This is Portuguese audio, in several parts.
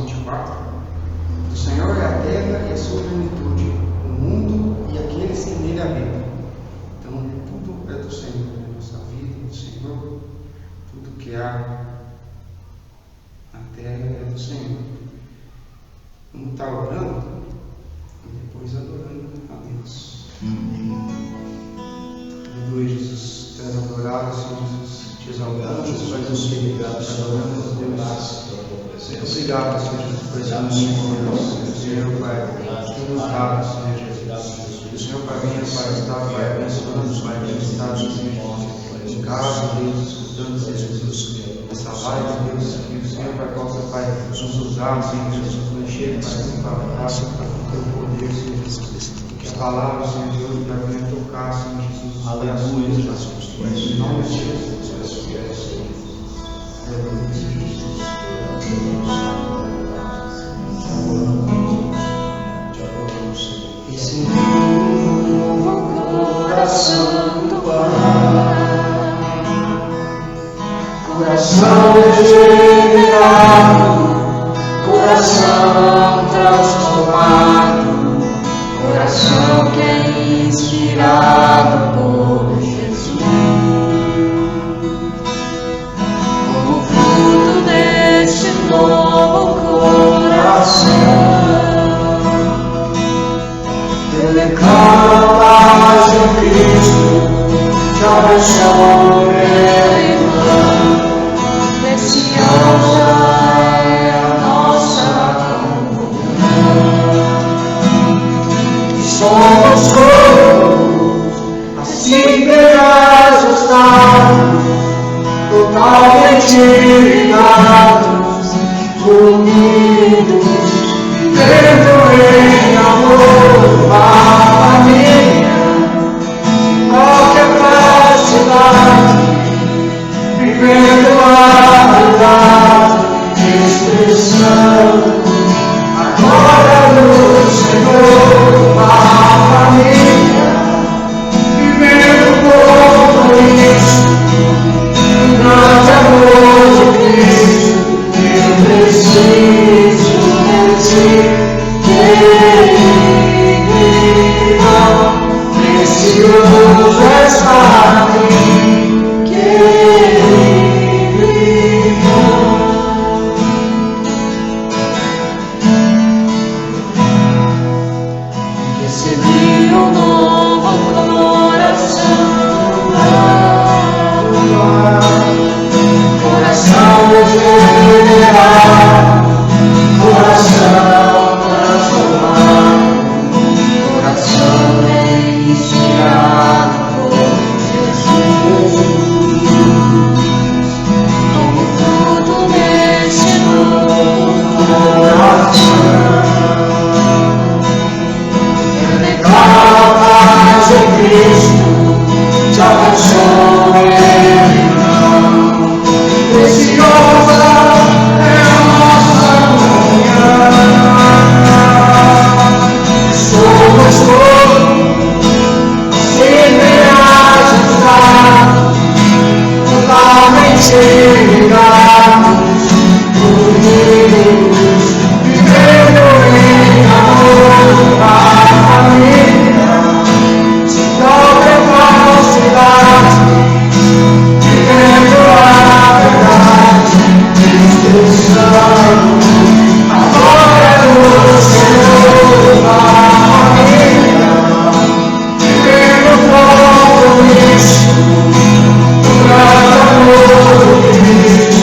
24. Do Senhor é a terra e a sua plenitude, o mundo e aqueles que nele habitam. Então, tudo é do Senhor, a nossa vida é do Senhor, tudo que há na terra é do Senhor. Vamos estar orando e depois adorando a Deus. Aleluia, Jesus. Quero adorar, Senhor Jesus. Te exaltamos, Pai Deus, obrigado, te adoramos, Deus. Obrigado, Senhor Jesus, por esse momento, Deus. Senhor, Pai, que nos dá, Senhor Jesus. Que o Senhor, Pai, venha para estar, Pai, abençoando, Pai, que está, Senhor, em casa, Deus, escutando, Senhor Jesus, essa live, Deus, que o Senhor, Pai, possa, Pai, nos usar, Senhor Jesus, nos encher, Pai, para a graça, para o teu poder, Senhor Jesus. Que a palavra, Senhor Deus, Pai, venha tocar, Senhor Jesus, aleluia, Jesus. Em nome de Jesus, peço que é, Senhor. Aleluia, Jesus. Esse novo coração do Pai, coração regenerado, coração transformado, coração que é inspirado por Jesus. Como fruto deste novo coração, eu declaro a paz em Cristo, que abençoe meu irmão. Preciosa é a nossa comunhão. Somos todos assim pegajosados, totalmente ligados, unidos, vivendo em amor, uma família, em qualquer parte da vivendo a verdade, expressando a glória do Senhor, uma família, vivendo como isso, o grande amor de Cristo. Eu preciso de ti, querido, precioso és para mim, querido. Recebi um novo coração, coração regenerado, coração transformado, coração inspirado por Jesus. Como fruto deste novo coração, eu declaro a paz em Cristo, te abençoe, irmão. Preciosa é a nossa comunhão. Somos todos semelhantes, totalmente ligados, unidos, vivendo em amor, uma família, sem qualquer falsidade, vivendo a verdade, expressando a glória do Senhor, uma família, vivendo como Cristo, o grande amor de Cristo.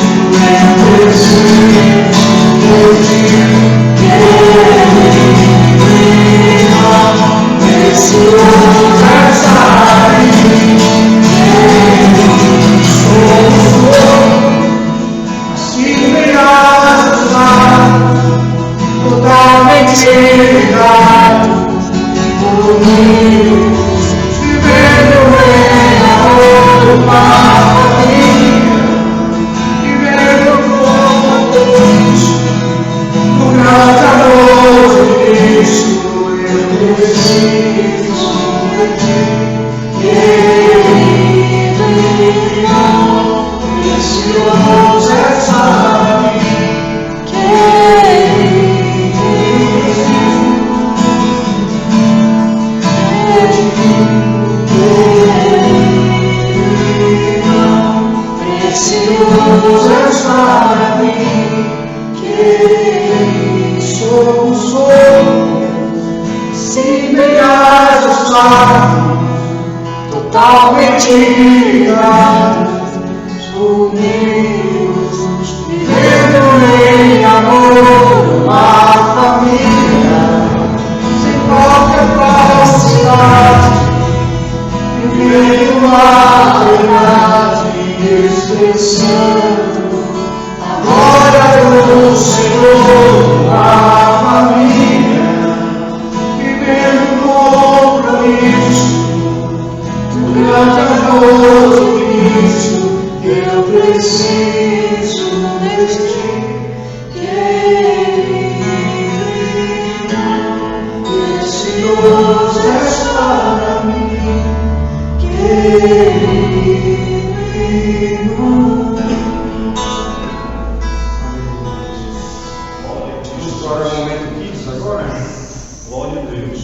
Eu preciso de ti, querido, precioso és para mim, somos todos assim ligados, totalmente ligados, unidos, vivendo em amor, uma família, vivendo como Cristo, o grande amor de Cristo. Eu preciso de ti, querido irmão, precioso és para mim, querido. fogo sou, se pegares os lábios, totalmente ligados, unidos, vivendo em amor, uma família, sem qualquer falsidade, vivendo a verdade e expressando a glória do Senhor, uma família, vivendo o compromisso do grande amor de Cristo. Eu preciso de ti, querido, esse Deus és para mim, querido. Agora é o momento 15, agora? Glória a Deus.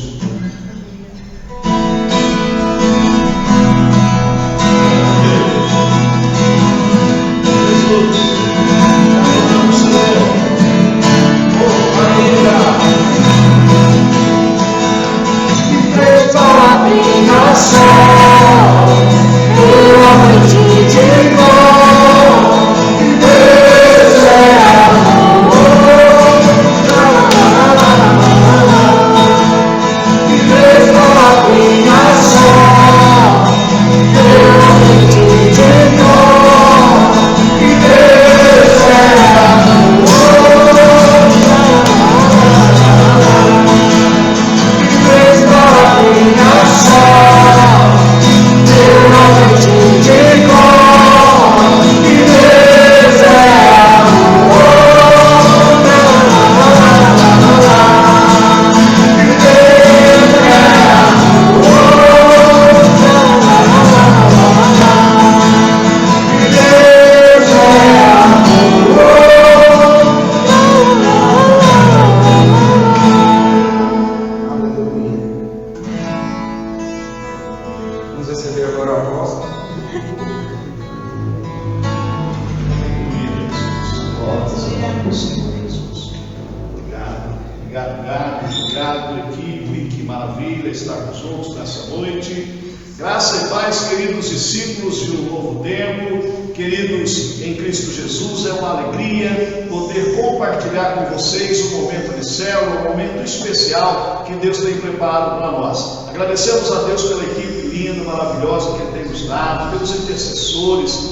Agradecemos a Deus pela equipe linda, maravilhosa que Ele tem nos dado, pelos intercessores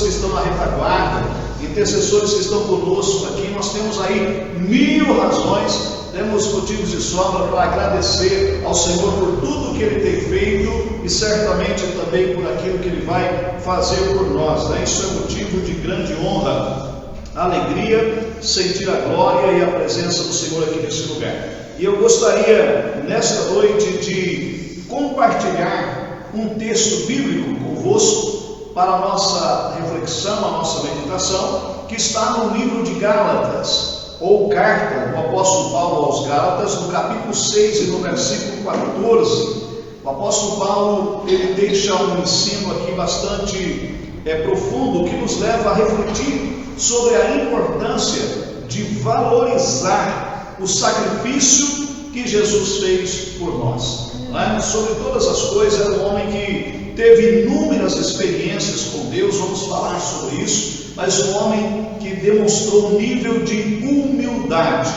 que estão na retaguarda, intercessores que estão conosco aqui. Nós temos aí 1000 razões, temos motivos de sobra para agradecer ao Senhor por tudo que Ele tem feito e certamente também por aquilo que Ele vai fazer por nós, né? Isso é motivo de grande honra, alegria, sentir a glória e a presença do Senhor aqui nesse lugar. E eu gostaria, nesta noite, de compartilhar um texto bíblico convosco para a nossa reflexão, a nossa meditação, que está no livro de Gálatas, ou carta do apóstolo Paulo aos Gálatas, no capítulo 6 e no versículo 14. O apóstolo Paulo, ele deixa um ensino aqui bastante profundo, que nos leva a refletir sobre a importância de valorizar o sacrifício que Jesus fez por nós, né? Sobre todas as coisas, era um homem que teve inúmeras experiências com Deus, vamos falar sobre isso, mas um homem que demonstrou um nível de humildade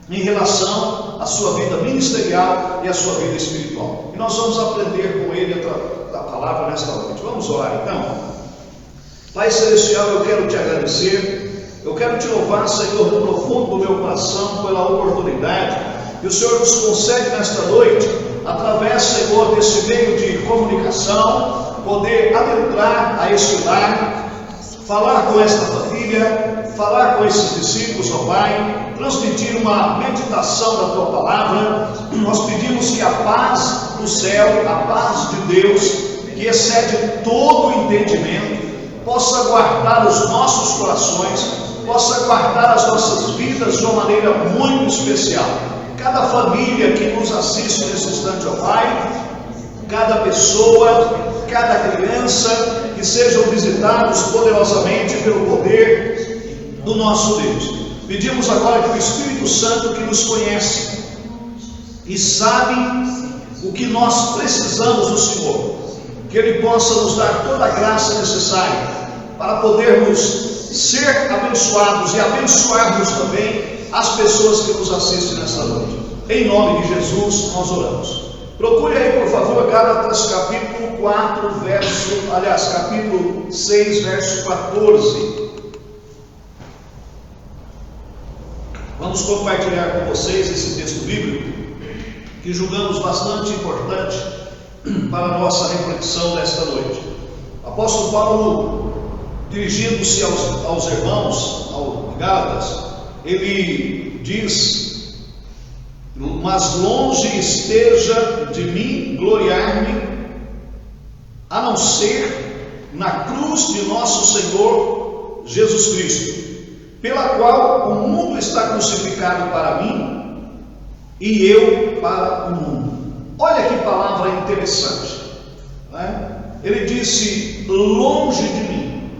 em relação à sua vida ministerial e à sua vida espiritual. E nós vamos aprender com ele a palavra nesta noite. Vamos orar então. Pai Celestial, eu quero te agradecer. Eu quero te louvar, Senhor, no profundo do meu coração, pela oportunidade que o Senhor nos concede nesta noite, através, Senhor, desse meio de comunicação, poder adentrar a este lar, falar com esta família, falar com esses discípulos, ó Pai, transmitir uma meditação da Tua Palavra. Nós pedimos que a paz do céu, a paz de Deus, que excede todo o entendimento, possa guardar os nossos corações, possa guardar as nossas vidas de uma maneira muito especial. Cada família que nos assiste nesse instante, ó Pai, cada pessoa, cada criança, que sejam visitados poderosamente pelo poder do nosso Deus. Pedimos agora que o Espírito Santo, que nos conhece e sabe o que nós precisamos do Senhor, que Ele possa nos dar toda a graça necessária para podermos ser abençoados e abençoarmos também as pessoas que nos assistem nesta noite. Em nome de Jesus nós oramos. Procure aí, por favor, Gálatas capítulo 4, capítulo 6, verso 14. Vamos compartilhar com vocês esse texto bíblico, que julgamos bastante importante para a nossa reflexão desta noite. O apóstolo Paulo, dirigindo-se aos irmãos, aos Gálatas, ele diz: mas longe esteja de mim gloriar-me, a não ser na cruz de nosso Senhor Jesus Cristo, pela qual o mundo está crucificado para mim e eu para o mundo. Olha que palavra interessante, né? Ele disse: longe de mim,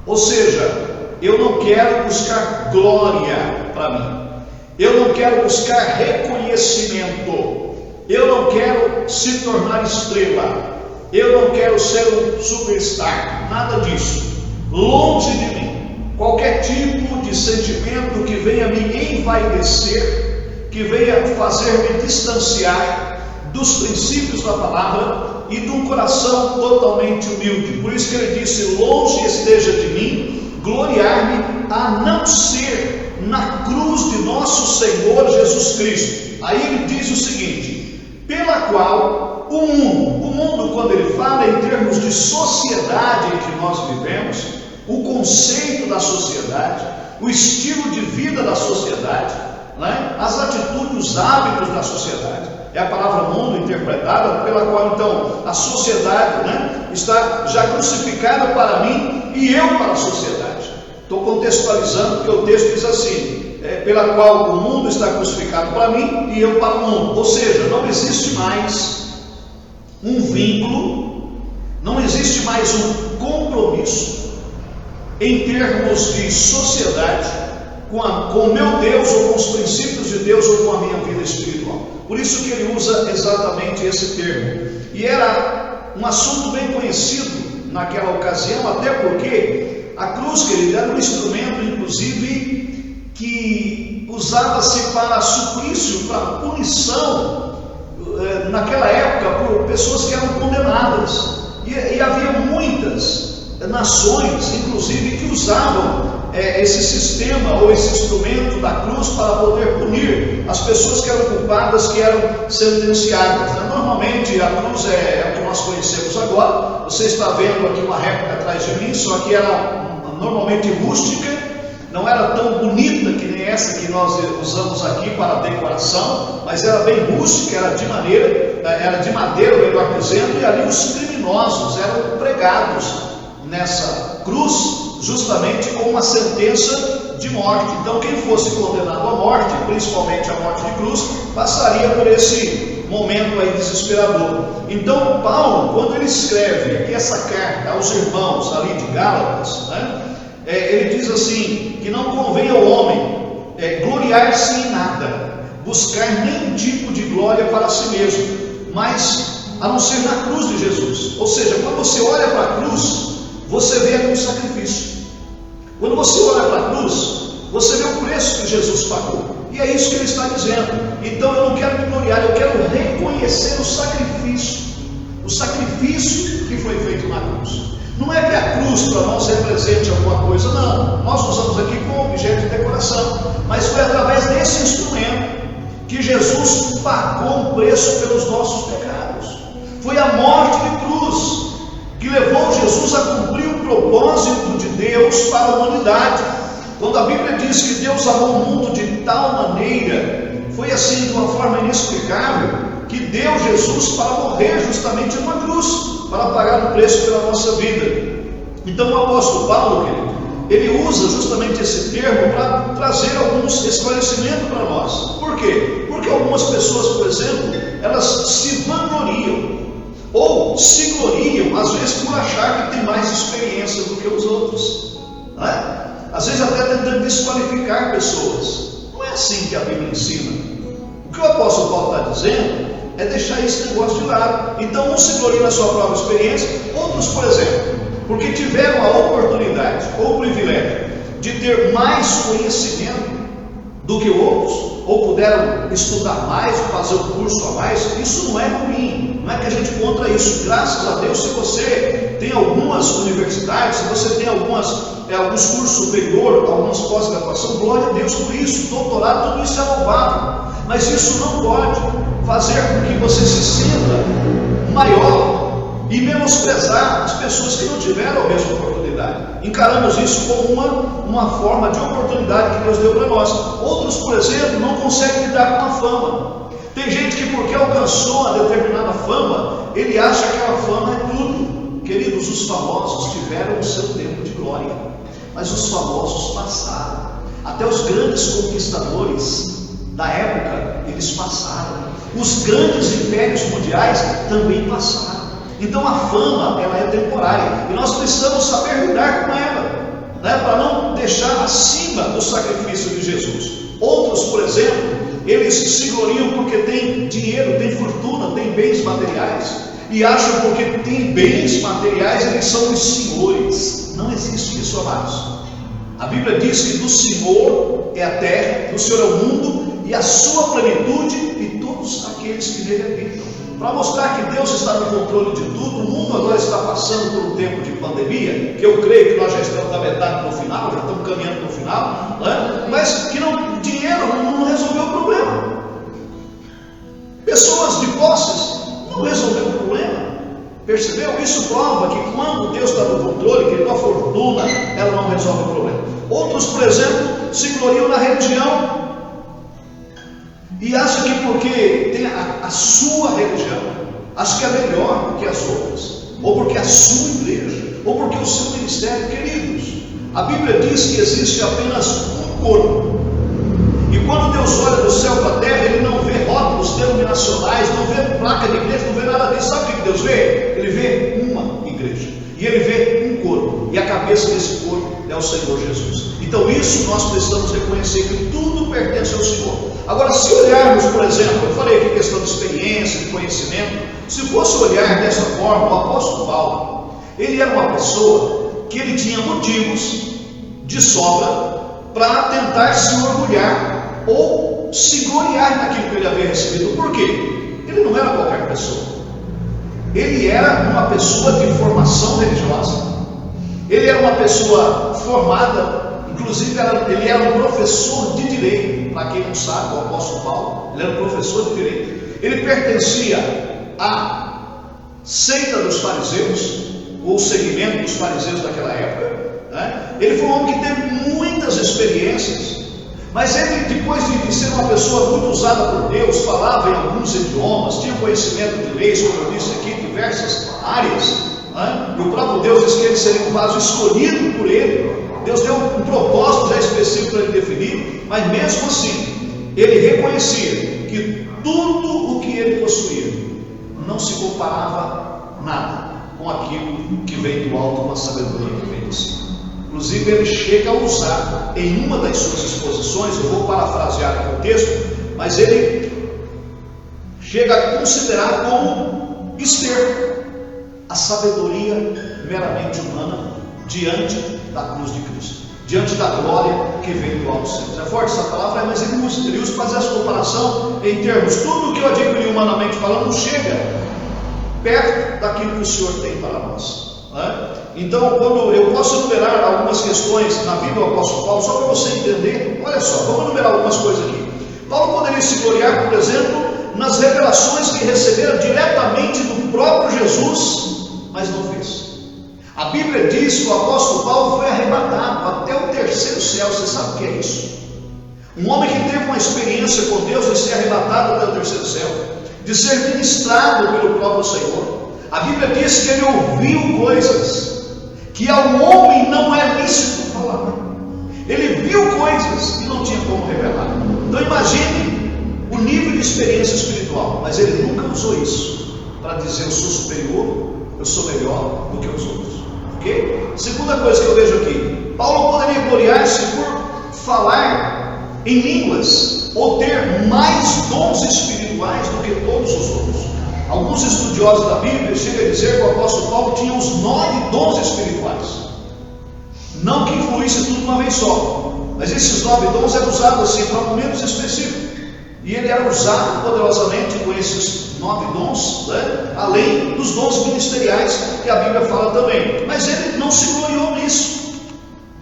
ou seja, eu não quero buscar glória para mim, eu não quero buscar reconhecimento, eu não quero se tornar estrela, eu não quero ser um superstar, nada disso. Longe de mim qualquer tipo de sentimento que venha me envaidecer, que venha fazer-me distanciar dos princípios da palavra e de um coração totalmente humilde. Por isso que ele disse: longe esteja de mim gloriar-me, a não ser na cruz de nosso Senhor Jesus Cristo. Aí ele diz o seguinte: pela qual o mundo, quando ele fala em termos de sociedade em que nós vivemos, o conceito da sociedade, o estilo de vida da sociedade, né? As atitudes, os hábitos da sociedade, é a palavra mundo interpretada, pela qual então a sociedade, né, está já crucificada para mim e eu para a sociedade. Estou contextualizando porque o texto diz assim: pela qual o mundo está crucificado para mim e eu para o mundo. Ou seja, não existe mais um vínculo, não existe mais um compromisso em termos de sociedade com o meu Deus, ou com os princípios de Deus, ou com a minha vida espiritual. Por isso que ele usa exatamente esse termo. E era um assunto bem conhecido naquela ocasião, até porque a cruz, querido, era um instrumento, inclusive, que usava-se para suplício, para punição, naquela época, por pessoas que eram condenadas. E havia muitas nações, inclusive, que usavam esse sistema ou esse instrumento da cruz para poder punir as pessoas que eram culpadas, que eram sentenciadas. Normalmente a cruz é o que nós conhecemos agora. Você está vendo aqui uma réplica atrás de mim, só que era normalmente rústica, não era tão bonita que nem essa que nós usamos aqui para decoração, mas era bem rústica, era de madeira, melhor dizendo, e ali os criminosos eram pregados nessa cruz, justamente com uma sentença de morte. Então quem fosse condenado à morte, principalmente a morte de cruz, passaria por esse momento aí desesperador. Então Paulo, quando ele escreve aqui essa carta aos irmãos ali de Gálatas, né, ele diz assim, que não convém ao homem gloriar-se em nada, buscar nenhum tipo de glória para si mesmo, mas a não ser na cruz de Jesus. Ou seja, quando você olha para a cruz, você vê ali um sacrifício. Quando você olha para a cruz, você vê o preço que Jesus pagou. E é isso que ele está dizendo. Então eu não quero me gloriar, eu quero reconhecer o sacrifício que foi feito na cruz. Não é que a cruz para nós represente alguma coisa, não. Nós usamos aqui como objeto de decoração. Mas foi através desse instrumento que Jesus pagou um preço pelos nossos pecados. Foi a morte de cruz que levou Jesus a cumprir o propósito de Deus para a humanidade. Quando a Bíblia diz que Deus amou o mundo de tal maneira, foi assim de uma forma inexplicável, que deu Jesus para morrer justamente numa cruz, para pagar o preço pela nossa vida. Então o apóstolo Paulo, querido, ele usa justamente esse termo para trazer alguns esclarecimentos para nós. Por quê? Porque algumas pessoas, por exemplo, elas se vangloriam ou se gloriam, às vezes, por achar que tem mais experiência do que os outros, não é? Às vezes até tentando desqualificar pessoas. Não é assim que a Bíblia ensina. O que o apóstolo Paulo está dizendo é deixar esse negócio de lado. Então, uns se gloriam na sua própria experiência, outros, por exemplo, porque tiveram a oportunidade ou o privilégio de ter mais conhecimento do que outros, ou puderam estudar mais, fazer um curso a mais. Isso não é ruim, não é que a gente contra isso. Graças a Deus, se você tem algumas universidades, se você tem alguns cursos superiores, algumas pós-graduação, glória a Deus por isso, doutorado, tudo isso é louvável. Mas isso não pode fazer com que você se sinta maior e menosprezar as pessoas que não tiveram a mesma oportunidade. Encaramos isso como uma forma de oportunidade que Deus deu para nós. Outros, por exemplo, não conseguem lidar com a fama. Tem gente que, porque alcançou uma determinada fama, ele acha que aquela fama é tudo. Queridos, os famosos tiveram o seu tempo de glória, mas os famosos passaram. Até os grandes conquistadores da época, eles passaram. Os grandes impérios mundiais também passaram. Então a fama, ela é temporária, e nós precisamos saber lidar com ela, né, para não deixar acima do sacrifício de Jesus. Outros, por exemplo, eles se gloriam porque têm dinheiro, têm fortuna, têm bens materiais, e acham porque têm bens materiais, eles são os senhores. Não existe isso, amados. A Bíblia diz que do Senhor é a terra, do Senhor é o mundo e a sua plenitude e todos aqueles que nele habitam. Para mostrar que Deus está no controle de tudo, o mundo agora está passando por um tempo de pandemia, que eu creio que nós já estamos na metade do final, já estamos caminhando para o final, né? Mas que dinheiro não resolveu o problema. Pessoas de posses não resolveu o problema. Percebeu? Isso prova que quando Deus está no controle, que a fortuna, ela não resolve o problema. Outros, por exemplo, se gloriam na religião e acham que porque tem a sua religião, acho que é melhor do que as outras, ou porque a sua igreja, ou porque o seu ministério. Queridos, a Bíblia diz que existe apenas um corpo, e quando Deus olha do céu para a terra, Ele não vê rótulos denominacionais, não vê placa de igreja, não vê nada disso. Sabe o que Deus vê? Ele vê uma igreja, e Ele vê um corpo, e a cabeça desse corpo é o Senhor Jesus. Então isso nós precisamos reconhecer, que tudo pertence ao Senhor. Agora, se olharmos, por exemplo, eu falei aqui questão de experiência, de conhecimento, se fosse olhar dessa forma, o apóstolo Paulo, ele era uma pessoa que ele tinha motivos de sobra para tentar se orgulhar ou se gloriar naquilo que ele havia recebido. Por quê? Ele não era qualquer pessoa. Ele era uma pessoa de formação religiosa. Ele era uma pessoa formada. Inclusive, ele era um professor de direito. Para quem não sabe, o apóstolo Paulo, ele era um professor de direito. Ele pertencia à seita dos fariseus, ou segmento dos fariseus daquela época, né? Ele foi um homem que teve muitas experiências, mas ele, depois de ser uma pessoa muito usada por Deus, falava em alguns idiomas, tinha conhecimento de leis, como eu disse aqui, diversas áreas, né? E o próprio Deus disse que ele seria um vaso escolhido por ele. Deus deu um propósito já específico para ele definir, mas mesmo assim, ele reconhecia que tudo o que ele possuía não se comparava nada com aquilo que vem do alto, com a sabedoria que vem do céu. Inclusive, ele chega a usar em uma das suas exposições, eu vou parafrasear aqui o texto, mas ele chega a considerar como esterco a sabedoria meramente humana diante da cruz de Cristo, diante da glória que vem do alto céu. É forte essa palavra, mas ele usa para fazer essa comparação em termos, tudo que eu adquiri humanamente falando não chega perto daquilo que o Senhor tem para nós, né? Então, quando eu posso enumerar algumas questões na vida do apóstolo Paulo, só para você entender, olha só, vamos enumerar algumas coisas aqui. Paulo poderia se gloriar, por exemplo, nas revelações que recebera diretamente do próprio Jesus, mas não fez. A Bíblia diz que o apóstolo Paulo foi arrebatado até o terceiro céu. Você sabe o que é isso? Um homem que teve uma experiência com Deus de ser arrebatado até o terceiro céu, de ser ministrado pelo próprio Senhor. A Bíblia diz que ele ouviu coisas que ao homem não é lícito falar. Ele viu coisas que não tinha como revelar. Então imagine o nível de experiência espiritual, mas ele nunca usou isso para dizer eu sou superior, eu sou melhor do que os outros. Ok? Segunda coisa que eu vejo aqui, Paulo poderia gloriar-se por falar em línguas ou ter mais dons espirituais do que todos os outros. Alguns estudiosos da Bíblia chegam a dizer que o apóstolo Paulo tinha os 9 dons espirituais. Não que influísse tudo de uma vez só, mas esses 9 dons eram usados assim para momentos específicos. E ele era usado poderosamente com esses 9 dons, né? Além dos dons ministeriais que a Bíblia fala também. Mas ele não se gloriou nisso.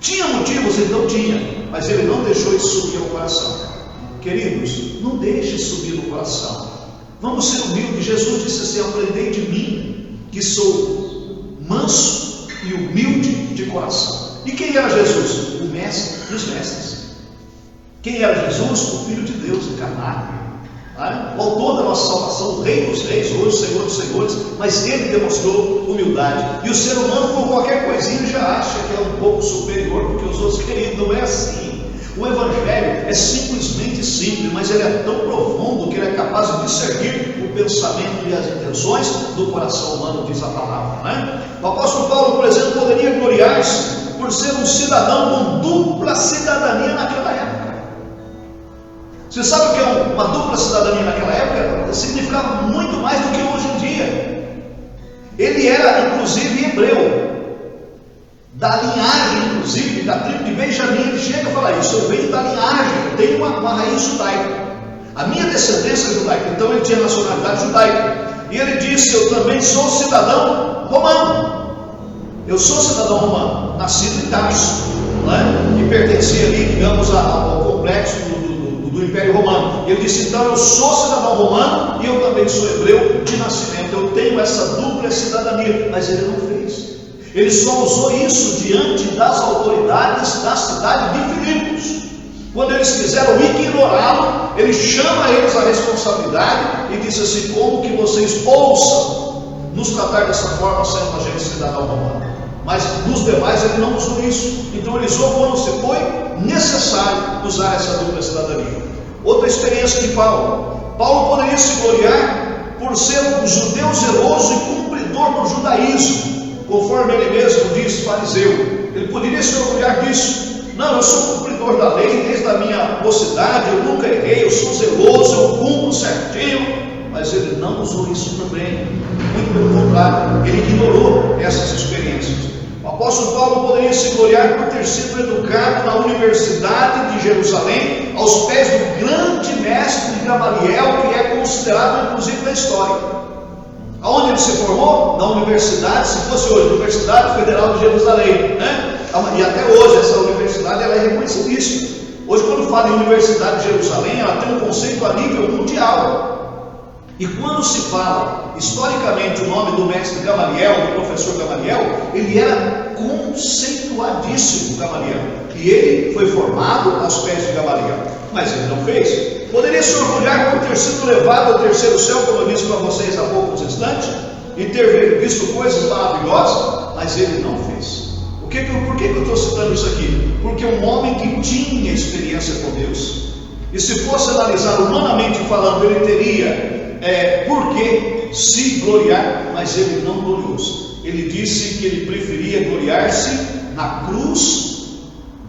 Tinha motivos? Então tinha, mas ele não deixou isso subir ao coração. Queridos, não deixe subir no coração. Vamos ser humildes. Jesus disse assim: aprendei de mim, que sou manso e humilde de coração. E quem era Jesus? O mestre dos mestres. Quem era Jesus? O Filho de Deus encarnado, o autor da nossa salvação, o Rei dos Reis, hoje Senhor dos Senhores. Mas ele demonstrou humildade. E o ser humano, por qualquer coisinha, já acha que é um pouco superior porque os outros. Queridos, não é assim. O Evangelho é simplesmente simples, mas ele é tão profundo que ele é capaz de discernir o pensamento e as intenções do coração humano, diz a palavra, né? O apóstolo Paulo, por exemplo, poderia gloriar-se por ser um cidadão com dupla cidadania naquela época. Você sabe o que é uma dupla cidadania naquela época? Significava muito mais do que hoje em dia. Ele era inclusive hebreu, da linhagem inclusive da tribo de Benjamim. Ele chega a falar isso: eu venho da linhagem, eu tenho uma raiz judaica, a minha descendência é judaica. Então ele tinha nacionalidade judaica. E ele disse: eu também sou cidadão romano. Eu sou cidadão romano, nascido em Tarso, e pertencia ali, digamos, ao complexo do Império Romano. Ele disse: então eu sou cidadão romano e eu também sou hebreu de nascimento. Eu tenho essa dupla cidadania. Mas ele não fez. Ele só usou isso diante das autoridades da cidade de Filipos. Quando eles quiseram ignorá-lo, ele chama eles à responsabilidade e disse assim: como que vocês ousam nos tratar dessa forma, sendo a gente cidadão romano? Mas nos demais ele não usou isso. Então ele usou quando se foi necessário usar essa dupla cidadania. Outra experiência de Paulo. Paulo poderia se gloriar por ser um judeu zeloso e cumpridor do judaísmo, conforme ele mesmo diz, fariseu. Ele poderia se orgulhar disso. Não, eu sou cumpridor da lei desde a minha mocidade, eu nunca errei, eu sou zeloso, eu cumpro certinho. Mas ele não usou isso também. Muito pelo contrário, ele ignorou essas experiências. O apóstolo Paulo poderia se gloriar por ter sido educado na Universidade de Jerusalém, aos pés do grande mestre de Gamaliel, que é considerado inclusive na história. Aonde ele se formou? Na universidade, se fosse hoje, Universidade Federal de Jerusalém, né? E até hoje essa universidade ela é reconhecidíssima. Hoje, quando fala em Universidade de Jerusalém, ela tem um conceito a nível mundial. E quando se fala historicamente o nome do mestre Gamaliel, do professor Gamaliel, ele era conceituadíssimo, Gamaliel, e ele foi formado aos pés de Gamaliel, mas ele não fez. Poderia se orgulhar por ter sido levado ao terceiro céu, como eu disse para vocês há poucos instantes, e ter visto coisas maravilhosas, mas ele não fez. Por que eu estou citando isso aqui? Porque um homem que tinha experiência com Deus, e se fosse analisar humanamente falando, ele teria por que se gloriar, mas ele não gloriou-se. Ele disse que ele preferia gloriar-se na cruz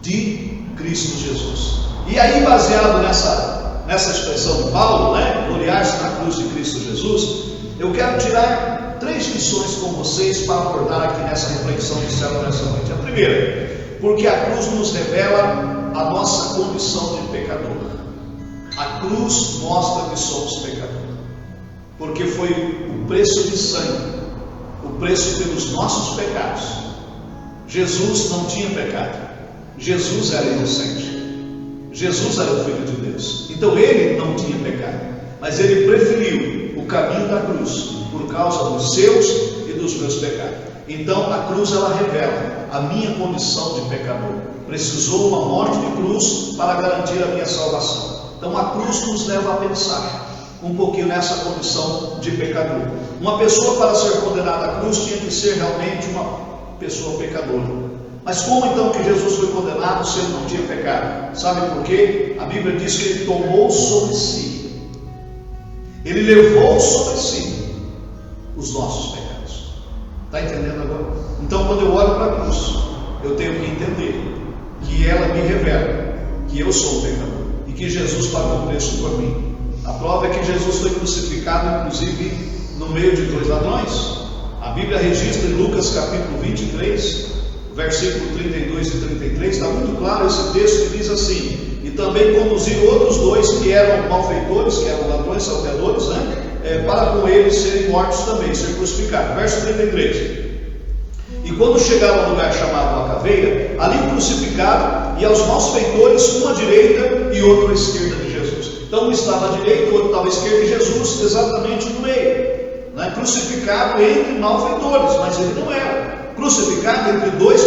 de Cristo Jesus. E aí, baseado nessa expressão de Paulo, gloriar-se na cruz de Cristo Jesus, eu quero tirar 3 lições com vocês para abordar aqui nessa reflexão inicial nessa noite. A primeira, porque a cruz nos revela a nossa condição de pecador. A cruz mostra que somos pecadores, porque foi o preço de sangue, o preço pelos nossos pecados. Jesus não tinha pecado, Jesus era inocente, Jesus era o Filho de Deus, então ele não tinha pecado, mas ele preferiu o caminho da cruz por causa dos seus e dos meus pecados. Então a cruz ela revela a minha condição de pecador. Precisou uma morte de cruz para garantir a minha salvação. Então a cruz nos leva a pensar um pouquinho nessa condição de pecador. Uma pessoa, para ser condenada à cruz, tinha que ser realmente uma pessoa pecadora. Mas como então que Jesus foi condenado se ele não tinha pecado? Sabe por quê? A Bíblia diz que ele tomou sobre si, ele levou sobre si os nossos pecados. Está entendendo agora? Então, quando eu olho para a cruz, eu tenho que entender que ela me revela que eu sou o pecador e que Jesus pagou o preço por mim. A prova é que Jesus foi crucificado, inclusive, no meio de dois ladrões. A Bíblia registra em Lucas capítulo 23, versículo 32 e 33, está muito claro esse texto que diz assim: e também conduziram outros dois que eram malfeitores, que eram ladrões, salteadores, para com eles serem mortos também, ser crucificados. Verso 33. E quando chegaram ao lugar chamado a Caveira, ali o crucificaram, e aos malfeitores, um à direita e outro à esquerda de Jesus. Então um estava à direita, o outro estava à esquerda de Jesus, exatamente no meio, crucificado entre malfeitores, mas ele não era. Crucificado entre dois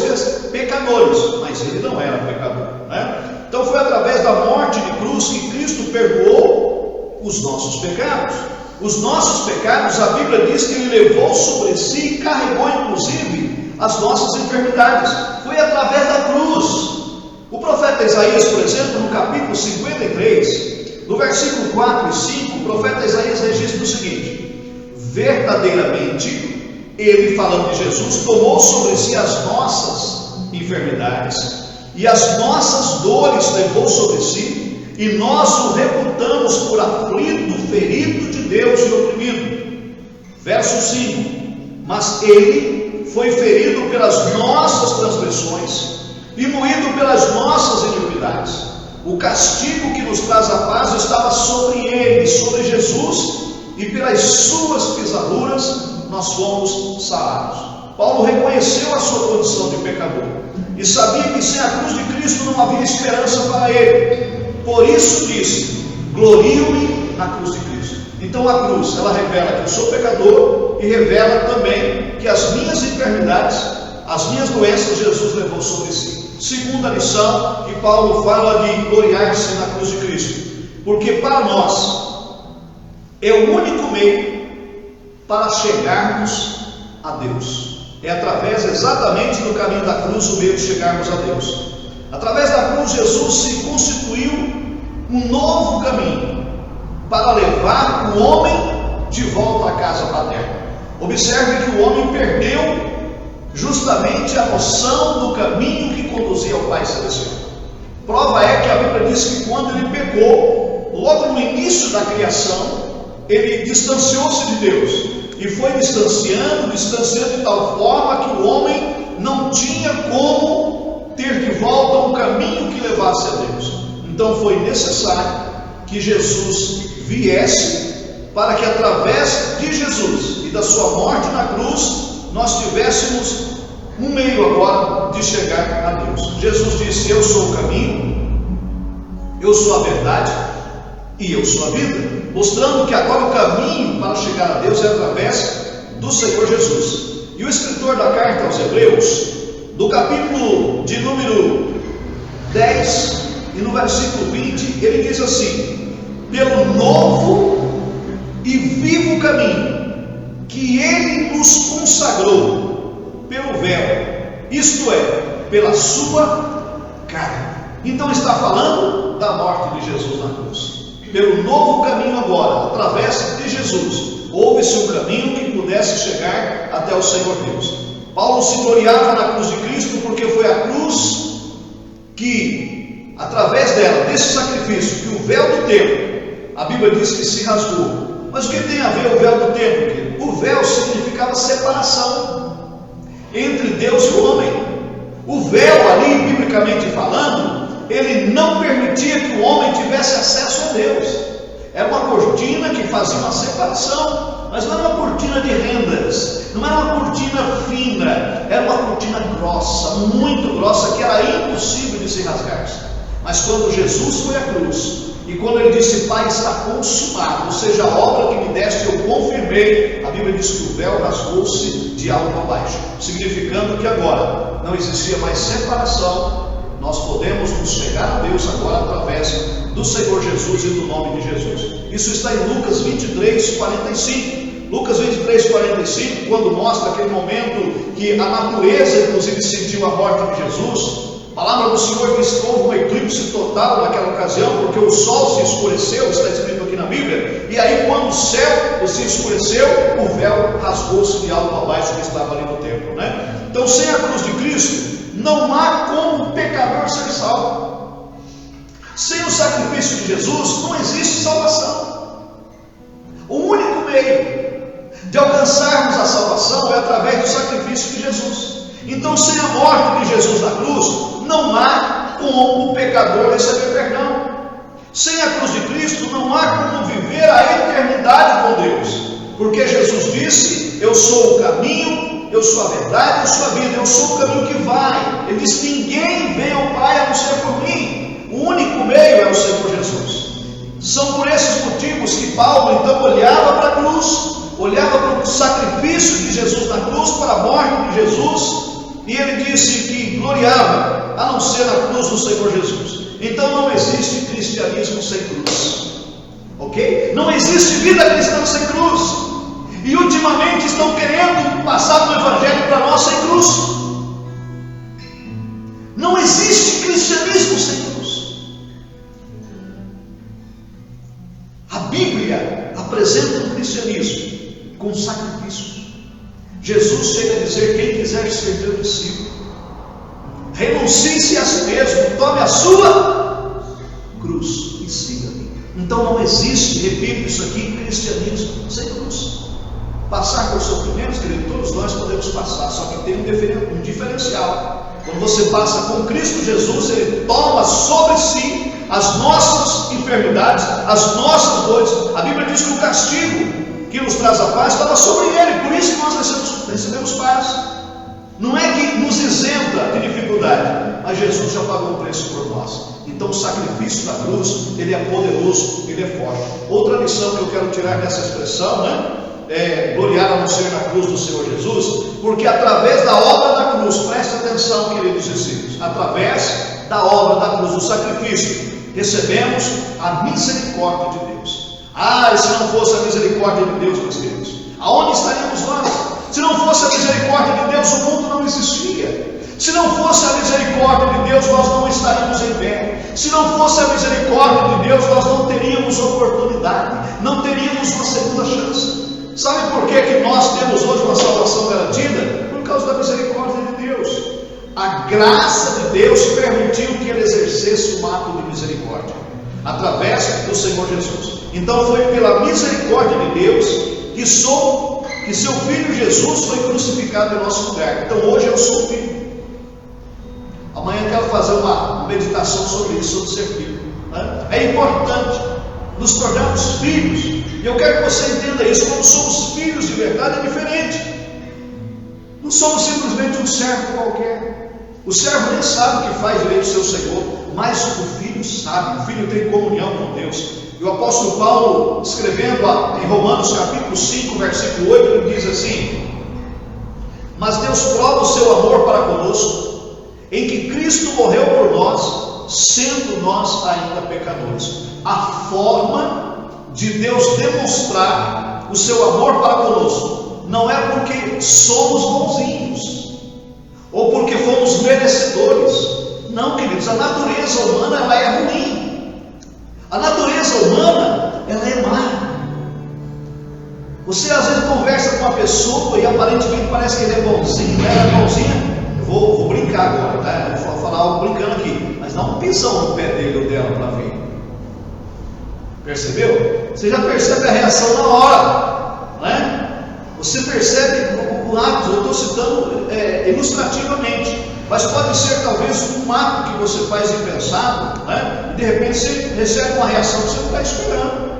pecadores, mas ele não era pecador. Então foi através da morte de cruz que Cristo perdoou os nossos pecados. Os nossos pecados, a Bíblia diz que Ele levou sobre si e carregou inclusive as nossas enfermidades. Foi através da cruz. O profeta Isaías, por exemplo, no capítulo 53, no versículo 4 e 5, o profeta Isaías registra o seguinte: verdadeiramente, Ele, falando de Jesus, tomou sobre si as nossas enfermidades e as nossas dores levou sobre si, e nós o reputamos por aflito, ferido de Deus e oprimido. Verso 5: mas Ele foi ferido pelas nossas transgressões e moído pelas nossas iniquidades. O castigo que nos traz a paz estava sobre Ele, sobre Jesus, e pelas suas pisaduras nós fomos sarados. Paulo reconheceu a sua condição de pecador e sabia que sem a cruz de Cristo não havia esperança para ele. Por isso disse: glorio-me na cruz de Cristo. Então a cruz, ela revela que eu sou pecador e revela também que as minhas enfermidades, as minhas doenças, Jesus levou sobre si. Segunda lição que Paulo fala de gloriar-se na cruz de Cristo, porque para nós é o único meio para chegarmos a Deus. É através exatamente do caminho da cruz o meio de chegarmos a Deus. Através da cruz, Jesus se constituiu um novo caminho para levar o homem de volta à casa paterna. Observe que o homem perdeu justamente a noção do caminho que conduzia ao Pai Celestial. Prova é que a Bíblia diz que quando ele pecou, logo no início da criação, ele distanciou-se de Deus e foi distanciando de tal forma que o homem não tinha como ter de volta um caminho que levasse a Deus. Então foi necessário que Jesus viesse para que através de Jesus e da sua morte na cruz nós tivéssemos um meio agora de chegar a Deus. Jesus disse: eu sou o caminho, eu sou a verdade e eu sou a vida, mostrando que agora o caminho para chegar a Deus é através do Senhor Jesus. E o escritor da carta aos Hebreus, do capítulo de número 10 e no versículo 20, ele diz assim: pelo novo e vivo caminho que Ele nos consagrou pelo véu, isto é, pela sua carne. Então está falando da morte de Jesus na cruz. Pelo novo caminho agora, através de Jesus, houve-se um caminho que pudesse chegar até o Senhor Deus. Paulo se gloriava na cruz de Cristo porque foi a cruz que, através dela, desse sacrifício, que o véu do templo, a Bíblia diz que se rasgou. Mas o que tem a ver o véu do templo? O véu significava separação entre Deus e o homem. O véu ali, biblicamente falando, ele não permitia que o homem tivesse acesso a Deus. Era uma cortina que fazia uma separação, mas não era uma cortina de rendas, não era uma cortina fina, era uma cortina grossa, muito grossa, que era impossível de se rasgar. Mas quando Jesus foi à cruz, e quando ele disse: Pai, está consumado, ou seja, a obra que me deste eu confirmei, a Bíblia diz que o véu rasgou-se de alto a baixo, significando que agora não existia mais separação. Nós podemos nos chegar a Deus agora através do Senhor Jesus e do nome de Jesus. Isso está em Lucas 23, 45. Lucas 23, 45, quando mostra aquele momento que a natureza inclusive sentiu a morte de Jesus. A palavra do Senhor diz que houve um eclipse total naquela ocasião, porque o sol se escureceu, está escrito aqui na Bíblia, e aí quando o céu se escureceu, o véu rasgou-se de alto a baixo que estava ali no templo, Então sem a cruz de Cristo, não há como o pecador ser salvo. Sem o sacrifício de Jesus não existe salvação. O único meio de alcançarmos a salvação é através do sacrifício de Jesus. Então, sem a morte de Jesus na cruz, não há como o pecador receber perdão. Sem a cruz de Cristo, não há como viver a eternidade com Deus. Porque Jesus disse: eu sou o caminho, eu sou a verdade, eu sou a vida, eu sou o caminho que vai. Ele disse: ninguém vem ao Pai a não ser por mim. O único meio é o Senhor Jesus. São por esses motivos que Paulo então olhava para a cruz, olhava para o sacrifício de Jesus na cruz, para a morte de Jesus, e ele disse que gloriava a não ser na cruz do Senhor Jesus. Então não existe cristianismo sem cruz, ok? Não existe vida cristã sem cruz. E ultimamente estão querendo passar o evangelho para nós sem cruz. Não existe cristianismo sem cruz. A Bíblia apresenta um cristianismo com sacrifícios. Jesus chega a dizer: quem quiser ser meu discípulo, renuncie-se a si mesmo, tome a sua cruz e siga-me. Então não existe, repito isso aqui, cristianismo sem cruz. Passar por sofrimentos, querido, todos nós podemos passar, só que tem um diferencial. Quando você passa com Cristo Jesus, Ele toma sobre si as nossas enfermidades, as nossas dores. A Bíblia diz que o castigo que nos traz a paz estava sobre Ele, por isso que nós recebemos paz. Não é que nos isenta de dificuldade, mas Jesus já pagou o preço por nós. Então o sacrifício da cruz, ele é poderoso, ele é forte. Outra lição que eu quero tirar dessa expressão, gloriar a não ser na cruz do Senhor Jesus, porque através da obra da cruz, preste atenção, queridos discípulos, através da obra da cruz, do sacrifício, recebemos a misericórdia de Deus. E se não fosse a misericórdia de Deus, meus queridos, aonde estaríamos nós? Se não fosse a misericórdia de Deus, o mundo não existia. Se não fosse a misericórdia de Deus, nós não estaríamos em pé. Se não fosse a misericórdia de Deus, nós não teríamos oportunidade, não teríamos uma segunda chance. Sabe por que nós temos hoje uma salvação garantida? Por causa da misericórdia de Deus. A graça de Deus permitiu que Ele exercesse um ato de misericórdia através do Senhor Jesus. Então foi pela misericórdia de Deus que seu Filho Jesus foi crucificado em nosso lugar. Então hoje eu sou filho. Amanhã eu quero fazer uma meditação sobre isso, sobre ser filho. É importante nos tornarmos filhos. E eu quero que você entenda isso. Quando somos filhos de verdade é diferente. Não somos simplesmente um servo qualquer. O servo nem sabe o que faz direito ao seu Senhor, mas o filho sabe. O filho tem comunhão com Deus. E o apóstolo Paulo, escrevendo em Romanos capítulo 5, versículo 8, ele diz assim: mas Deus prova o seu amor para conosco, em que Cristo morreu por nós, sendo nós ainda pecadores. A forma de Deus demonstrar o seu amor para conosco não é porque somos bonzinhos ou porque fomos merecedores. Não, queridos, a natureza humana ela é ruim. A natureza humana ela é má. Você às vezes conversa com uma pessoa e aparentemente parece que ele é bonzinho, ela é bonzinha. Eu vou brincar agora, tá? Eu vou falar algo brincando aqui, mas dá um pisão no pé dele ou dela para ver. Percebeu? Você já percebe a reação na hora, não é? Você percebe o ato. Eu estou citando ilustrativamente, mas pode ser talvez um ato que você faz impensado, né? E de repente você recebe uma reação que você não está esperando.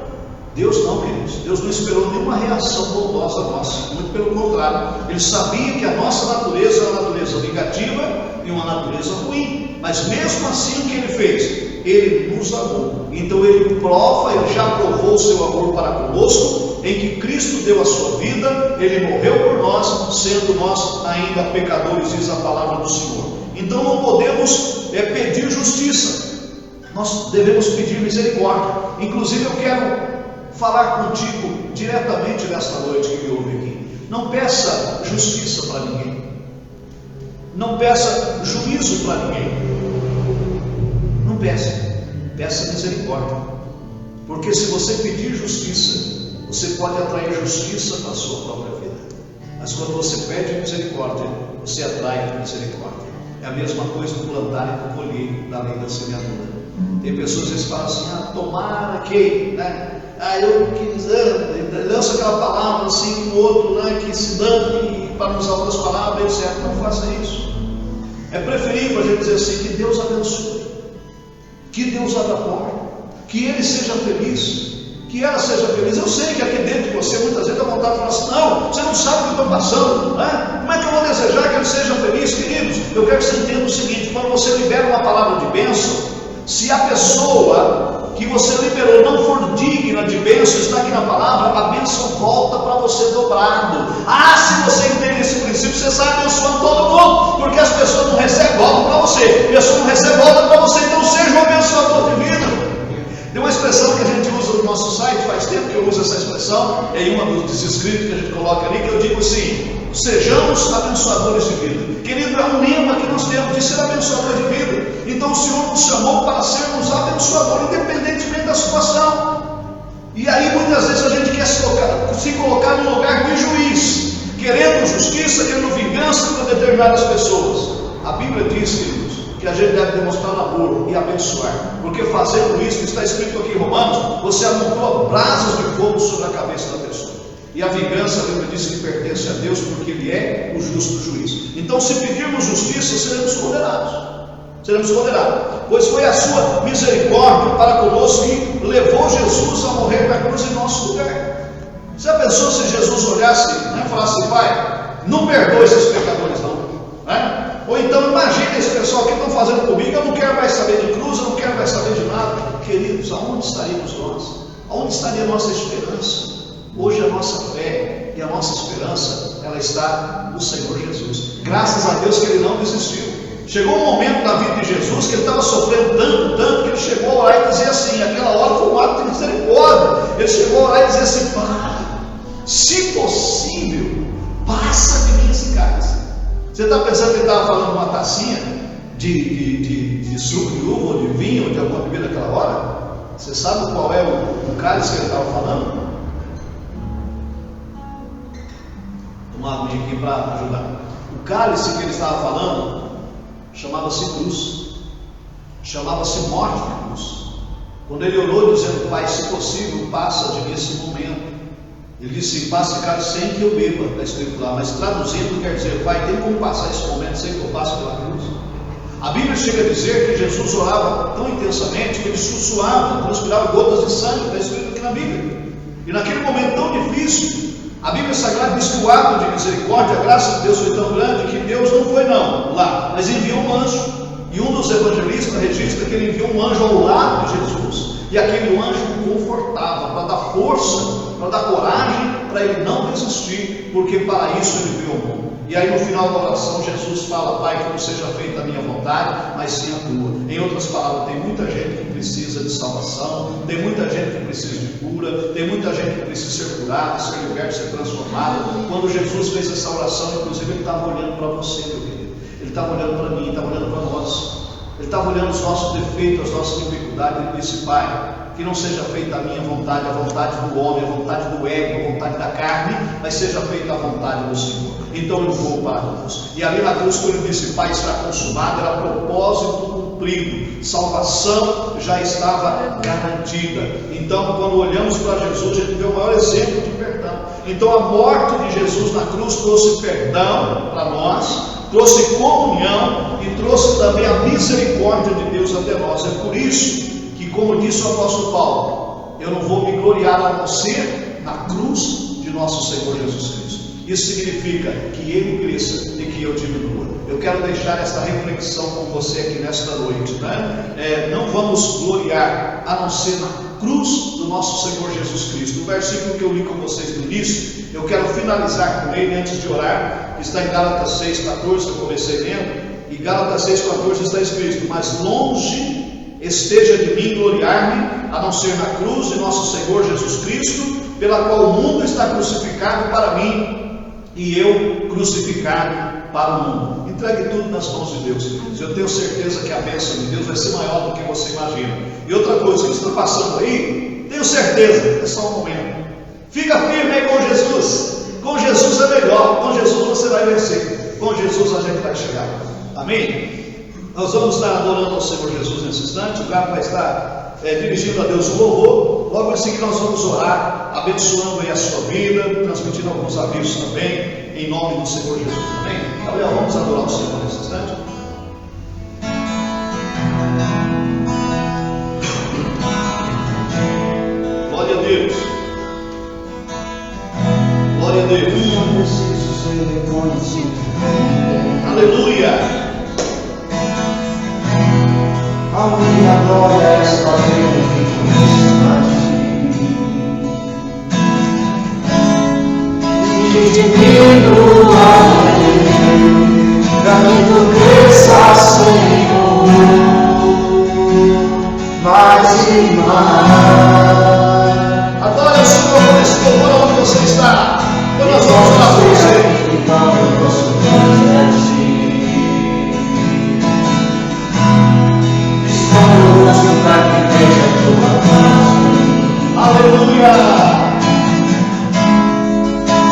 Deus não, queridos. Deus não esperou nenhuma reação bondosa nossa, muito pelo contrário. Ele sabia que a nossa natureza é uma natureza negativa e uma natureza ruim, mas mesmo assim o que Ele fez? Ele nos amou. Então Ele prova, Ele já provou o seu amor para conosco, em que Cristo deu a sua vida, Ele morreu por nós, sendo nós ainda pecadores, diz a palavra do Senhor. Então não podemos pedir justiça, nós devemos pedir misericórdia. Inclusive eu quero falar contigo diretamente nesta noite que me ouve aqui. Não peça justiça para ninguém, não peça juízo para ninguém, não peça misericórdia, porque se você pedir justiça, você pode atrair justiça para a sua própria vida, mas quando você pede misericórdia, você atrai misericórdia. É a mesma coisa do plantar e do colher da lei da semeadura. Tem pessoas que falam assim, tomara que, né? Eu quis, lança aquela palavra assim, o outro, né, que se dane para usar outras palavras, etc. Não faça isso. É preferível a gente dizer assim, que Deus abençoe, que Deus abra a porta, que ele seja feliz, que ela seja feliz. Eu sei que aqui dentro de você muitas vezes dá vontade de falar assim, não, você não sabe o que eu estou passando, né? Como é que eu vou desejar que ele seja feliz? Queridos, eu quero que você entenda o seguinte, quando você libera uma palavra de bênção, se a pessoa que você liberou não for digna de bênção, está aqui na palavra, a bênção volta para você dobrado. Se você entende esse princípio, você sai abençoando todo mundo, porque as pessoas não recebem, volta para você, a pessoa não recebe, volta para você, então seja um abençoador de vida. Tem uma expressão que a gente usa no nosso site, faz tempo que eu uso essa expressão, é uma dos escritos que a gente coloca ali, que eu digo assim, sejamos abençoadores de vida. Querido, é um lema que nós temos de ser abençoador de vida. Então o Senhor nos chamou para sermos abençoadores, independentemente da situação. E aí muitas vezes a gente quer se colocar no lugar do juiz, querendo justiça, querendo vingança para determinadas pessoas. A Bíblia diz, queridos, que a gente deve demonstrar amor e abençoar, porque fazendo isso, está escrito aqui em Romanos, você amontoa brasas de fogo sobre a cabeça da pessoa. E a vingança, a Bíblia diz que pertence a Deus, porque Ele é o justo juiz. Então, se pedirmos justiça, seremos condenados. Seremos condenados, pois foi a sua misericórdia para conosco que levou Jesus a morrer na cruz em nosso lugar. Já pensou se Jesus olhasse, né, e falasse, Pai, não perdoe esses pecadores não, né? Ou então imagina esse pessoal que estão fazendo comigo, eu não quero mais saber de cruz, eu não quero mais saber de nada. Queridos, aonde estaríamos nós? Aonde estaria a nossa esperança? Hoje a nossa fé e a nossa esperança, ela está no Senhor Jesus. Graças a Deus que Ele não desistiu. Chegou um momento na vida de Jesus que ele estava sofrendo tanto, que ele chegou a orar e dizer assim, aquela hora foi um ato de misericórdia. Ele chegou a orar e dizer assim, Pai, se possível, passa de mim esse cálice. Você está pensando que ele estava falando uma tacinha de suco de uva, ou de vinho, ou de alguma bebida naquela hora? Você sabe qual é o cálice que ele estava falando? Uma aguinha aqui para ajudar. O cálice que ele estava falando chamava-se cruz, chamava-se morte de cruz. Quando ele orou dizendo, Pai, se possível, passa de mim esse momento. Ele disse, passa esse cálice sem que eu beba, está escrito lá, mas traduzindo quer dizer, Pai, tem como passar esse momento sem que eu passe pela cruz? A Bíblia chega a dizer que Jesus orava tão intensamente que ele sussurrava, transpirava gotas de sangue, está escrito aqui na Bíblia. E naquele momento tão difícil, a Bíblia Sagrada diz que o ato de misericórdia, a graça de Deus foi tão grande que Deus não foi lá, mas enviou um anjo. E um dos evangelistas registra que ele enviou um anjo ao lado de Jesus. E aquele anjo o confortava, para dar força, para dar coragem, para ele não desistir, porque para isso ele veio ao mundo. E aí no final da oração Jesus fala, Pai, que não seja feita a minha vontade, mas sim a tua. Em outras palavras, tem muita gente que precisa de salvação, tem muita gente que precisa de cura, tem muita gente que precisa ser curada, ser liberto, ser transformado. Quando Jesus fez essa oração, inclusive ele estava olhando para você, meu querido. Ele estava olhando para mim, estava olhando para nós. Ele estava olhando os nossos defeitos, as nossas dificuldades. Ele disse, Pai, que não seja feita a minha vontade, a vontade do homem, a vontade do ego, a vontade da carne, mas seja feita a vontade do Senhor. Então eu vou para a cruz. E ali na cruz, quando ele disse, Pai, está consumado, era propósito cumprido. Salvação já estava garantida. Então, quando olhamos para Jesus, a gente vê o maior exemplo de perdão. Então, a morte de Jesus na cruz trouxe perdão para nós, trouxe comunhão e trouxe também a misericórdia de Deus até nós. É por isso que, como disse o apóstolo Paulo, eu não vou me gloriar a não ser na cruz de nosso Senhor Jesus Cristo. Isso significa que Ele cresça e que eu diminua. Eu quero deixar essa reflexão com você aqui nesta noite, né? Não vamos gloriar a não ser na cruz do nosso Senhor Jesus Cristo. O versículo que eu li com vocês no início, eu quero finalizar com ele antes de orar, que está em Gálatas 6,14, eu comecei lendo, e Gálatas 6,14 está escrito, mas longe esteja de mim gloriar-me, a não ser na cruz de nosso Senhor Jesus Cristo, pela qual o mundo está crucificado para mim, e eu crucificado para o mundo. Entregue tudo nas mãos de Deus, queridos. Eu tenho certeza que a bênção de Deus vai ser maior do que você imagina. E outra coisa que está passando aí, tenho certeza, é só um momento. Fica firme aí com Jesus. Com Jesus é melhor. Com Jesus você vai vencer. Com Jesus a gente vai chegar. Amém? Nós vamos estar adorando ao Senhor Jesus nesse instante. O Gato vai estar dirigindo a Deus o louvor. Logo assim que nós vamos orar, abençoando aí a sua vida, transmitindo alguns avisos também, em nome do Senhor Jesus. Amém? Gabriel, vamos adorar o Senhor nesse instante. Glória a Deus. Glória a Deus. Não preciso ser reconhecido. Aleluia. A minha glória é saber que conheço e divino amor, pra mim tu cresça, Senhor, mais e mais. Adore o Senhor com esse louvor onde você está. Quando nós vamos orar por você. Aleluia!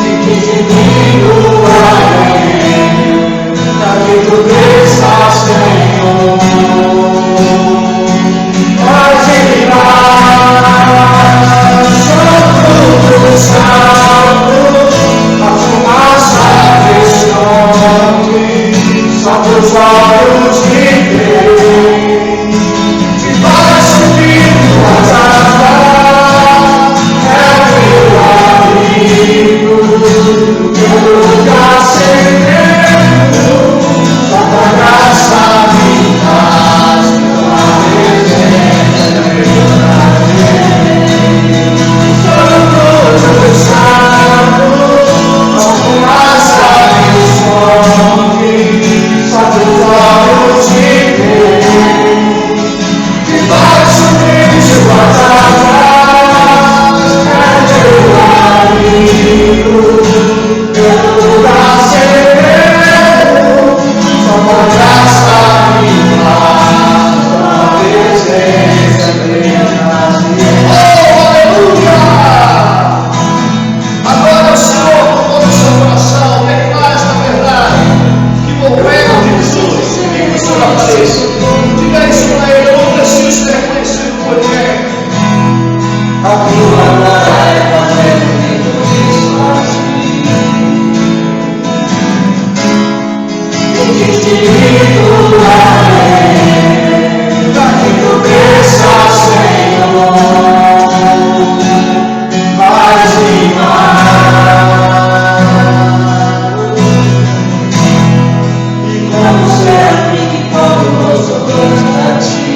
E que divino é, pra que tu cresça, Senhor, mais e mais. Santo dos santos, a fumaça responde, só teus olhos que veem. Vai subindo as asas, é teu amigo, teu lugar secreto, só tua graça me faz, tua presença Santo dos santos, a fumaça responde, só teus olhos te veem. Vai subir suas asas, é teu amigo, teu lugar secreto, só tua graça me faz, tua presença eterna. Oh, aleluia! Agora o Senhor, com todo o seu coração, declara esta verdade, que o reino de Jesus, em que o Senhor apareça. Diga isso para ele, eu não preciso ser reconhecido por ninguém. A tua glória é fazer comigo isso. E que divino é, pra que tu cresça, Senhor, mais e mais. E como sempre, quando nós olhamos a ti,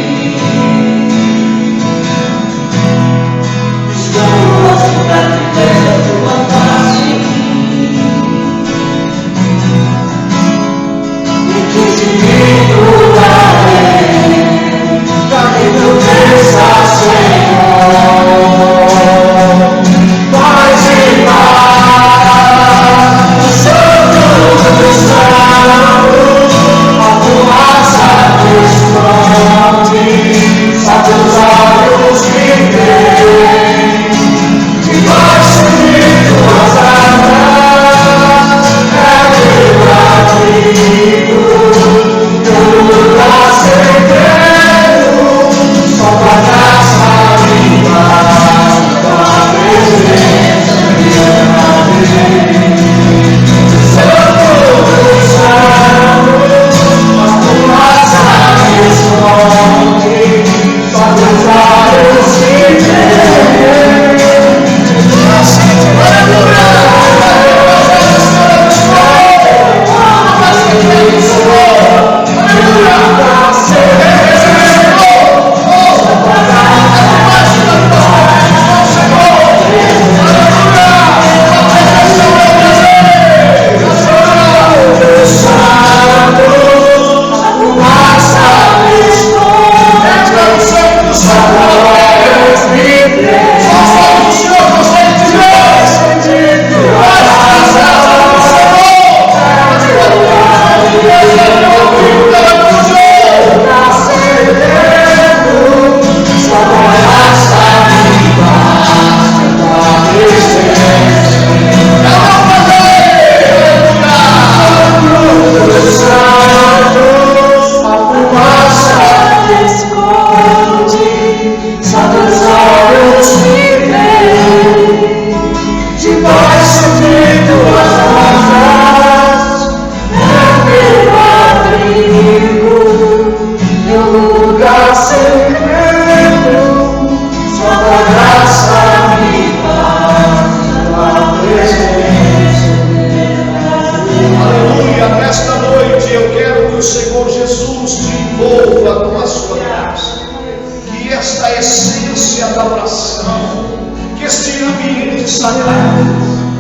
consagradas.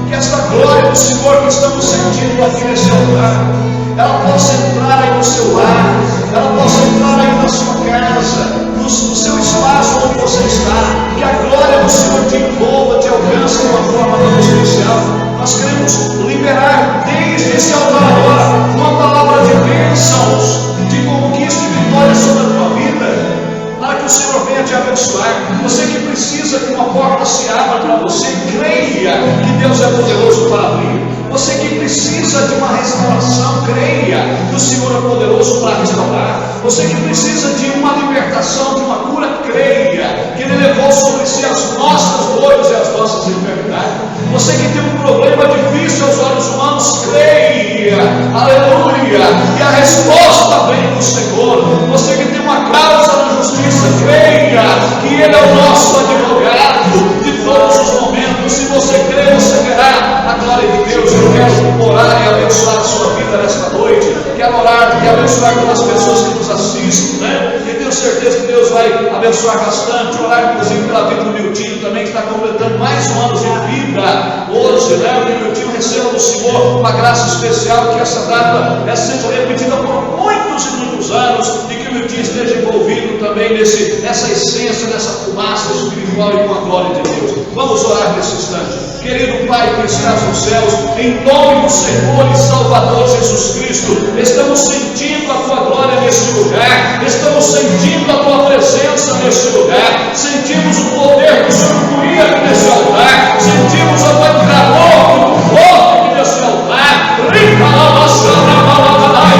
Que esta glória do Senhor que estamos sentindo aqui nesse altar, ela possa entrar aí no seu lar, ela possa entrar aí na sua casa, no seu espaço onde você está. Que a glória do Senhor te envolva, te alcance de uma forma tão especial. Nós queremos liberar desde esse altar agora uma palavra de bênçãos, de conquista e vitória sobre a tua vida, para que o Senhor venha te abençoar. Você que precisa que uma porta se abra para você, creia que Deus é poderoso para abrir. Você que precisa de uma restauração, creia que o Senhor é poderoso para restaurar. Você que precisa de uma libertação, de uma cura, creia que Ele levou sobre si as nossas dores e as nossas enfermidades. Você que tem um problema difícil aos olhos humanos, creia, aleluia, e a resposta vem do Senhor. Você que tem uma causa na justiça, creia que Ele é o nosso advogado de todos os momentos. Se você crê, você verá a glória de Deus. Eu quero orar e abençoar a sua vida nesta noite. Quero orar e abençoar todas as pessoas que nos assistem, né? E tenho certeza que Deus vai abençoar bastante. Orar inclusive pela vida do Miltinho também, que está completando mais um ano de vida hoje, né? O Miltinho receba do Senhor uma graça especial, que essa data seja repetida por muitos e muitos anos, e que o Miltinho esteja envolvido também nessa essência, nessa fumaça espiritual e com a glória de Deus. Vamos orar nesse instante. Querido Pai que estás nos céus, em nome do Senhor e Salvador Jesus Cristo, estamos sentindo a Tua glória neste lugar, estamos sentindo a Tua presença neste lugar, sentimos o poder do Senhor fluir aqui nesse altar, sentimos a Tua clamor muito forte aqui nesse altar.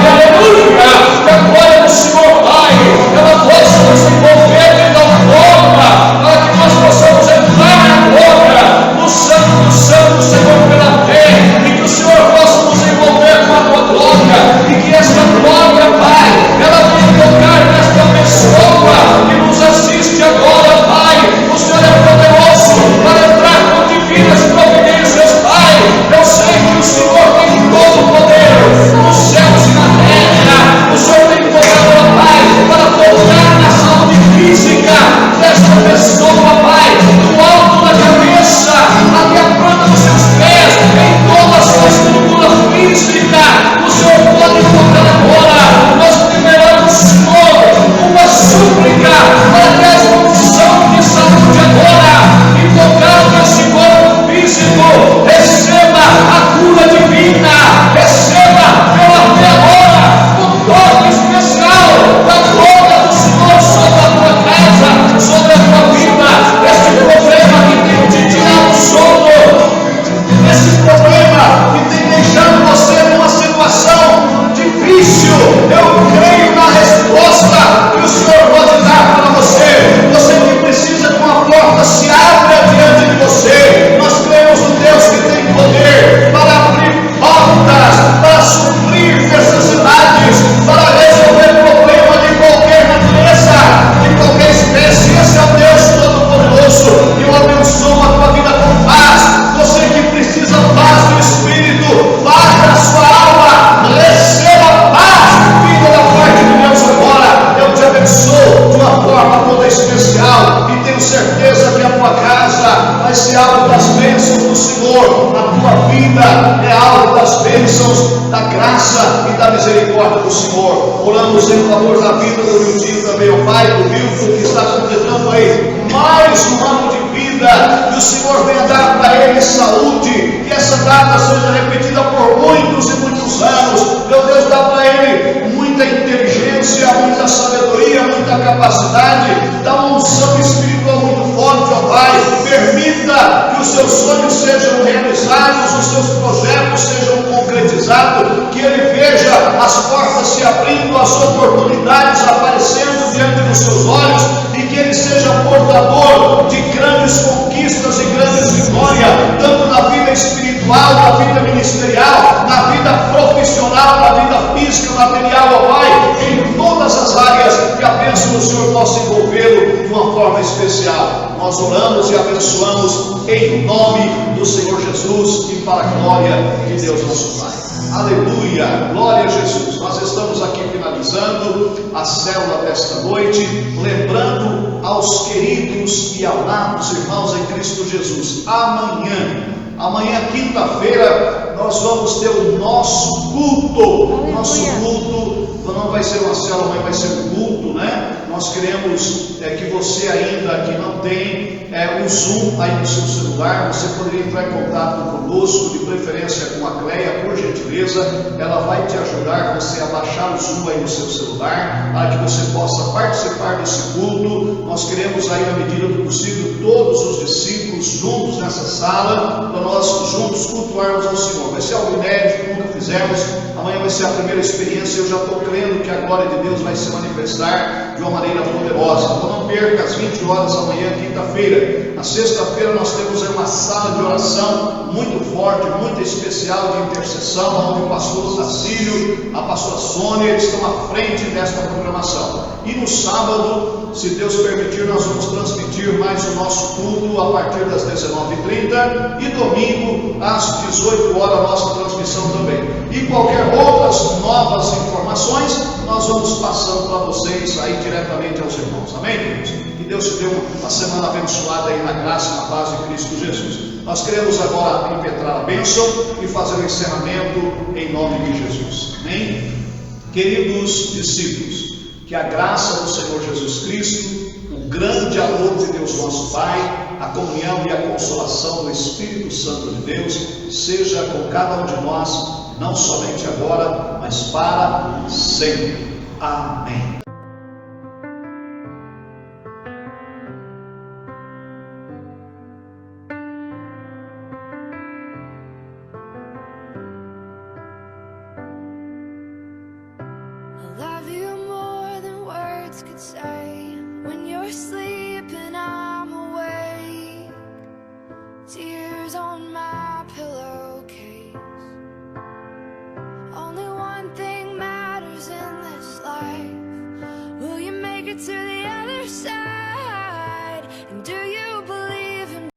Aleluia! Que a glória do Senhor, Pai, ela possa nos envolver de tal forma, para que nós possamos entrar agora no Santo do Santo, Senhor, pela fé, e que o Senhor possa nos envolver com a Tua glória, e que esta glória, Pai, ela venha tocar nesta pessoa que nos assiste agora, Pai. O Senhor é poderoso para entrar com divinas providências, Pai. Eu sei que o Senhor tem todo o poder nos céus e na terra. O Senhor tem poder, Pai, para tocar na saúde física desta pessoa, Pai, do alto da cabeça até a planta dos seus pés, em toda a sua estrutura física. O Senhor pode tocar agora. Nós liberamos, Senhor, uma súplica para que essa unção de saúde agora, e tocar nesse corpo físico, receba a cura divina, receba pela fé agora um toque especial da glória do Senhor sobre a tua casa, sobre a tua vida. Esse problema que tem te tirado o sono, esse problema que tem deixado você numa situação difícil, eu creio na resposta que o Senhor pode dar para você. Você que precisa que uma porta se abra diante de você, nós cremos no Deus que tem poder para abrir portas, para suprir necessidades, para resolver problema de qualquer natureza, de qualquer espécie. Esse é o Deus Todo-Poderoso. Eu abençoo a tua vida com paz. Você que precisa paz do Espírito, paz da sua alma, receba paz vinda da parte de Deus agora. Eu te abençoo de uma forma toda especial, e tenho certeza que a tua casa vai ser alvo das bênçãos do Senhor. A tua vida é alvo das bênçãos, da graça e da misericórdia do Senhor. Oramos em favor da vida do Miltinho também, ó Pai, do Milton, que está completando aí mais um ano de vida, que o Senhor venha dar para ele saúde, que essa data seja repetida por muitos e muitos anos. Meu Deus, dá para ele muita inteligência, muita sabedoria, muita capacidade, dá uma unção espiritual muito forte, ó Pai. Permita que os seus sonhos sejam realizados, os seus projetos sejam concretizados, que ele veja as portas se abrindo, as oportunidades aparecendo diante dos seus olhos, e que ele seja portador de grandes conquistas e grandes vitórias, tanto na vida espiritual, na vida ministerial, na vida profissional, na vida física, material, ó Pai, em todas as áreas, que a bênção do Senhor possa envolvê-lo de uma forma especial. Nós oramos e abençoamos em nome do Senhor Jesus e para a glória de Deus nosso Pai. Aleluia, glória a Jesus. Nós estamos aqui finalizando a célula desta noite, lembrando aos queridos e amados irmãos em Cristo Jesus, amanhã quinta-feira, nós vamos ter o nosso culto. Aleluia. Nosso culto não vai ser uma célula, mas vai ser um culto, né? Nós queremos que você ainda que não tem o Zoom aí no seu celular, você poderia entrar em contato conosco, de preferência com a Cleia, por gentileza. Ela vai te ajudar você a baixar o Zoom aí no seu celular, para que você possa participar desse culto. Nós queremos aí, na medida do possível, todos os discípulos juntos nessa sala, para nós juntos cultuarmos ao Senhor. Vai ser algo inédito, nunca fizemos. Amanhã vai ser a primeira experiência. Eu já estou crendo que a glória de Deus vai se manifestar de uma maneira poderosa. Então não perca às 20 horas amanhã, quinta-feira. Na sexta-feira nós temos aí uma sala de oração muito forte, muito especial de intercessão, onde o pastor Tacílio, a pastora Sônia estão à frente desta programação. E no sábado, se Deus permitir, nós vamos transmitir mais o nosso culto a partir das 19h30 e domingo às 18 horas a nossa transmissão também. E qualquer outras novas informações, nós vamos passando para vocês aí diretamente aos irmãos. Amém, queridos? Que Deus te dê uma semana abençoada aí na graça e na paz de Cristo Jesus. Nós queremos agora impetrar a bênção e fazer o encerramento em nome de Jesus. Amém? Queridos discípulos, que a graça do Senhor Jesus Cristo, o grande amor de Deus nosso Pai, a comunhão e a consolação do Espírito Santo de Deus, seja com cada um de nós, não somente agora, mas para sempre. Amém. Could say when you're sleeping I'm awake, tears on my pillowcase. Only one thing matters in this life, will you make it to the other side?